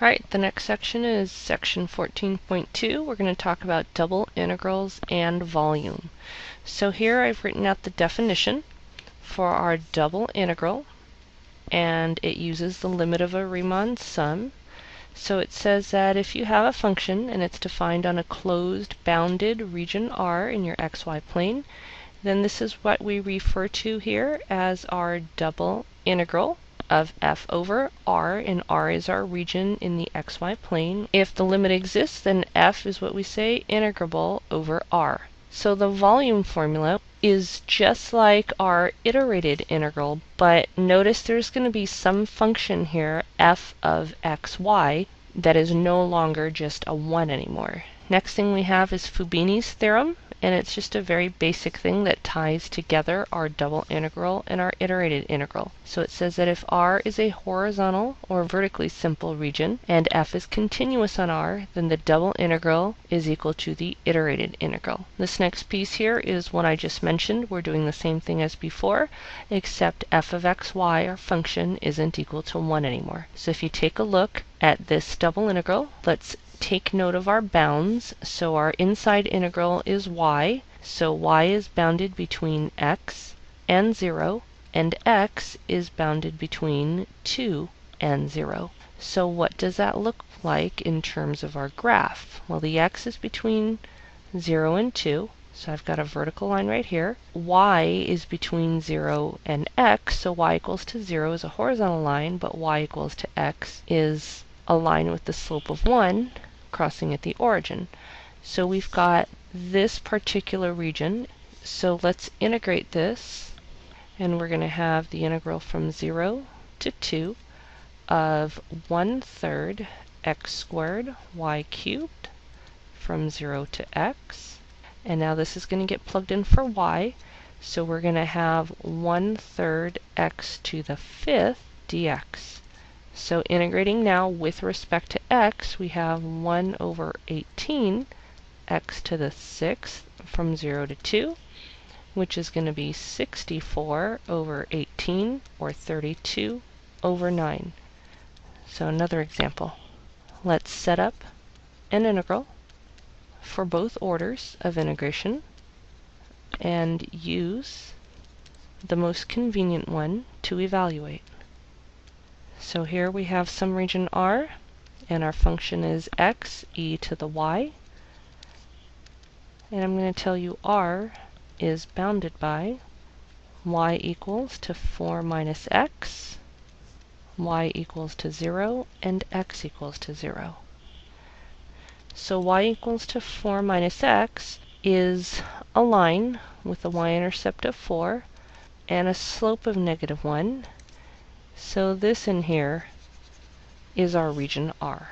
Alright, the next section is section 14.2. We're going to talk about double integrals and volume. So here I've written out the definition for our double integral, and it uses the limit of a Riemann sum. So it says that if you have a function and it's defined on a closed bounded region R in your xy plane, then this is what we refer to here as our double integral of f over r, and r is our region in the xy plane. If the limit exists, then f is what we say integrable over r. So the volume formula is just like our iterated integral, but notice there's going to be some function here, f of xy, that is no longer just a 1 anymore. Next thing we have is Fubini's theorem, and it's just a very basic thing that ties together our double integral and our iterated integral. So it says that if r is a horizontal or vertically simple region and f is continuous on r, then the double integral is equal to the iterated integral. This next piece here is what I just mentioned. We're doing the same thing as before, except f of xy, our function, isn't equal to 1 anymore. So if you take a look at this double integral, let's take note of our bounds. So our inside integral is y, so y is bounded between x and 0, and x is bounded between 2 and 0. So what does that look like in terms of our graph? Well, the x is between 0 and 2, so I've got a vertical line right here. Y is between 0 and x, so y equals to 0 is a horizontal line, but y equals to x is a line with the slope of 1 crossing at the origin. So we've got this particular region. So let's integrate this, and we're going to have the integral from 0 to 2 of 1/3 x squared y cubed from 0 to x. And now this is going to get plugged in for y, so we're going to have 1/3 x to the 5th dx. So integrating now with respect to x, we have 1 over 18 x to the 6th from 0 to 2, which is going to be 64 over 18, or 32 over 9. So another example. Let's set up an integral for both orders of integration and use the most convenient one to evaluate. So here we have some region R, and our function is x e to the y. And I'm going to tell you r is bounded by y equals to 4 minus x, y equals to 0, and x equals to 0. So y equals to 4 minus x is a line with a y-intercept of 4 and a slope of -1. So this in here is our region R.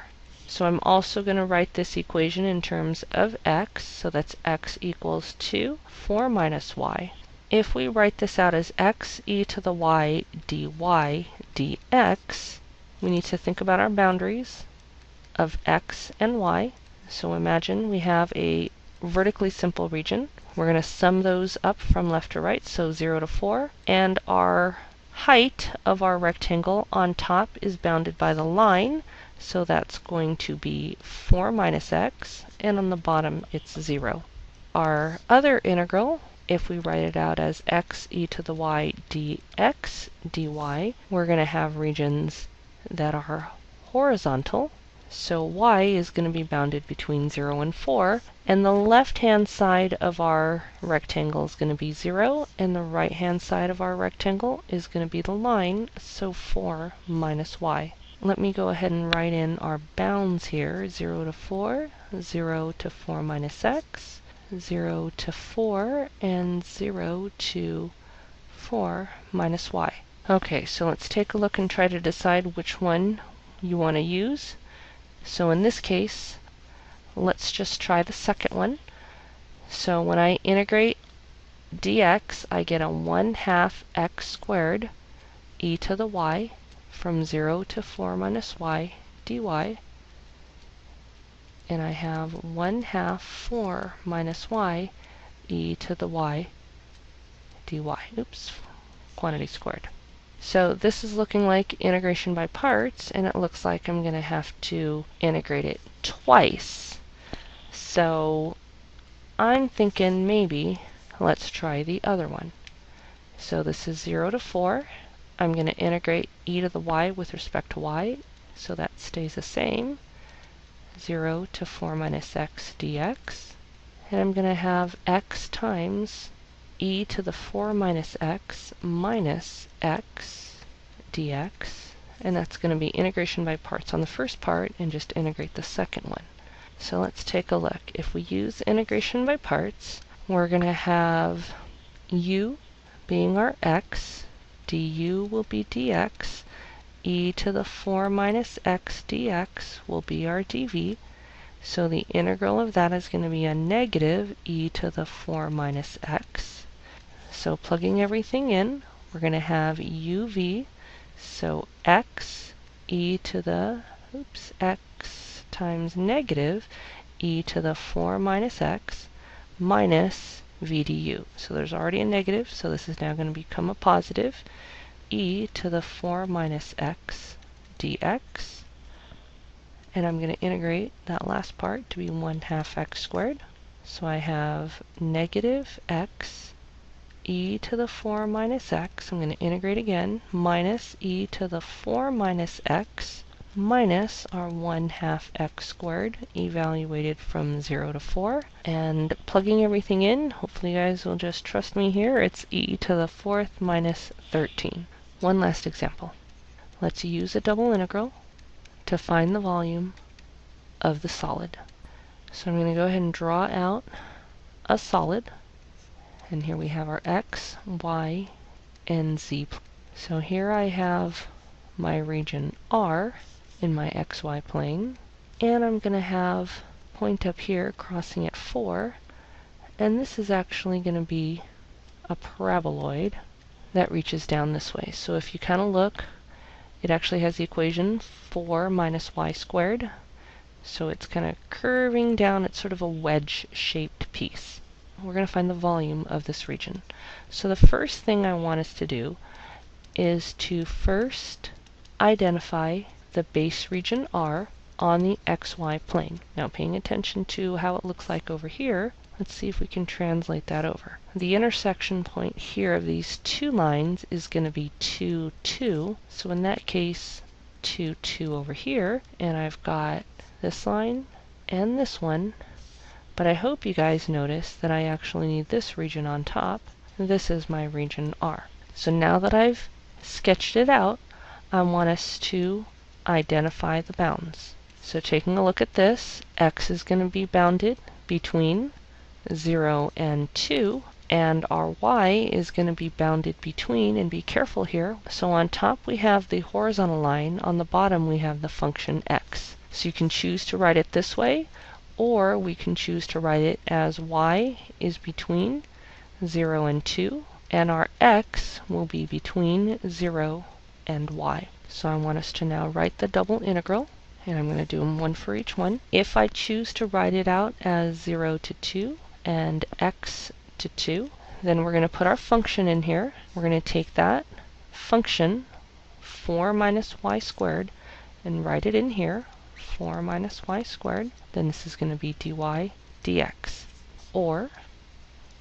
So I'm also going to write this equation in terms of x, so that's x equals to 4 minus y. If we write this out as x e to the y dy dx, we need to think about our boundaries of x and y. So imagine we have a vertically simple region. We're going to sum those up from left to right, so 0 to 4, and our height of our rectangle on top is bounded by the line, so that's going to be 4 minus x, and on the bottom it's 0. Our other integral, if we write it out as x e to the y dx dy, we're going to have regions that are horizontal, so y is going to be bounded between 0 and 4, and the left-hand side of our rectangle is going to be 0, and the right-hand side of our rectangle is going to be the line, so 4 minus y. Let me go ahead and write in our bounds here, 0 to 4, 0 to 4 minus x, 0 to 4, and 0 to 4 minus y. Okay, so let's take a look and try to decide which one you want to use. So in this case, let's just try the second one. So when I integrate dx, I get a 1/2 x squared e to the y from 0 to 4 minus y dy. And I have 1/2 4 minus y e to the y dy. Oops, quantity squared. So this is looking like integration by parts, and it looks like I'm going to have to integrate it twice. So I'm thinking maybe let's try the other one. So this is 0 to 4. I'm going to integrate e to the y with respect to y, so that stays the same. 0 to 4 minus x dx. And I'm going to have x times e to the 4 minus x dx. And that's going to be integration by parts on the first part and just integrate the second one. So let's take a look. If we use integration by parts, we're going to have u being our x, du will be dx, e to the 4 minus x dx will be our dv. So the integral of that is going to be a negative e to the 4 minus x. So plugging everything in, we're going to have uv, so x e to the, x times negative e to the 4 minus x minus v du. So there's already a negative, so this is now going to become a positive, e to the 4 minus x dx. And I'm going to integrate that last part to be 1/2 x squared. So I have negative x e to the 4 minus x, I'm going to integrate again, minus e to the 4 minus x minus our 1/2 x squared, evaluated from 0 to 4. And plugging everything in, hopefully you guys will just trust me here, it's e to the 4th minus 13. One last example. Let's use a double integral to find the volume of the solid. So I'm going to go ahead and draw out a solid. And here we have our x, y, and z. So here I have my region R in my xy plane. And I'm going to have point up here crossing at 4. And this is actually going to be a paraboloid that reaches down this way. So if you kind of look, it actually has the equation 4 minus y squared. So it's kind of curving down. It's sort of a wedge-shaped piece. We're going to find the volume of this region. So the first thing I want us to do is to first identify the base region R on the xy plane. Now paying attention to how it looks like over here, let's see if we can translate that over. The intersection point here of these two lines is going to be 2, 2. So in that case, 2, 2 over here. And I've got this line and this one. But I hope you guys notice that I actually need this region on top. This is my region R. So now that I've sketched it out, I want us to identify the bounds. So taking a look at this, x is going to be bounded between 0 and 2, and our y is going to be bounded between, and be careful here, so on top we have the horizontal line, on the bottom we have the function x. So you can choose to write it this way, or we can choose to write it as y is between 0 and 2, and our x will be between 0 and y. So I want us to now write the double integral, and I'm going to do them one for each one. If I choose to write it out as 0 to 2 and x to 2, then we're going to put our function in here. We're going to take that function, 4 minus y squared, and write it in here, 4 minus y squared. Then this is going to be dy dx. Or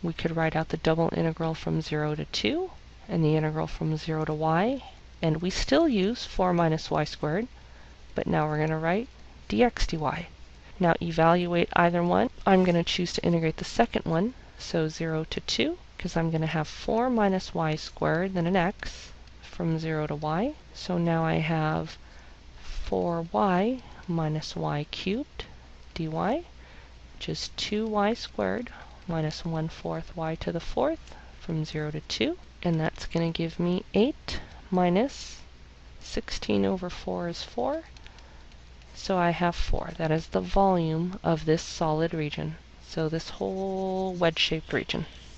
we could write out the double integral from 0 to 2 and the integral from 0 to y, and we still use 4 minus y squared, but now we're going to write dx dy. Now evaluate either one. I'm going to choose to integrate the second one, so 0 to 2, because I'm going to have 4 minus y squared, then an x, from 0 to y. So now I have 4y minus y cubed dy, which is 2y squared minus 1/4 y to the 4th from 0 to 2. And that's going to give me 8 minus 16 over 4 is 4. So I have 4. That is the volume of this solid region. So this whole wedge-shaped region.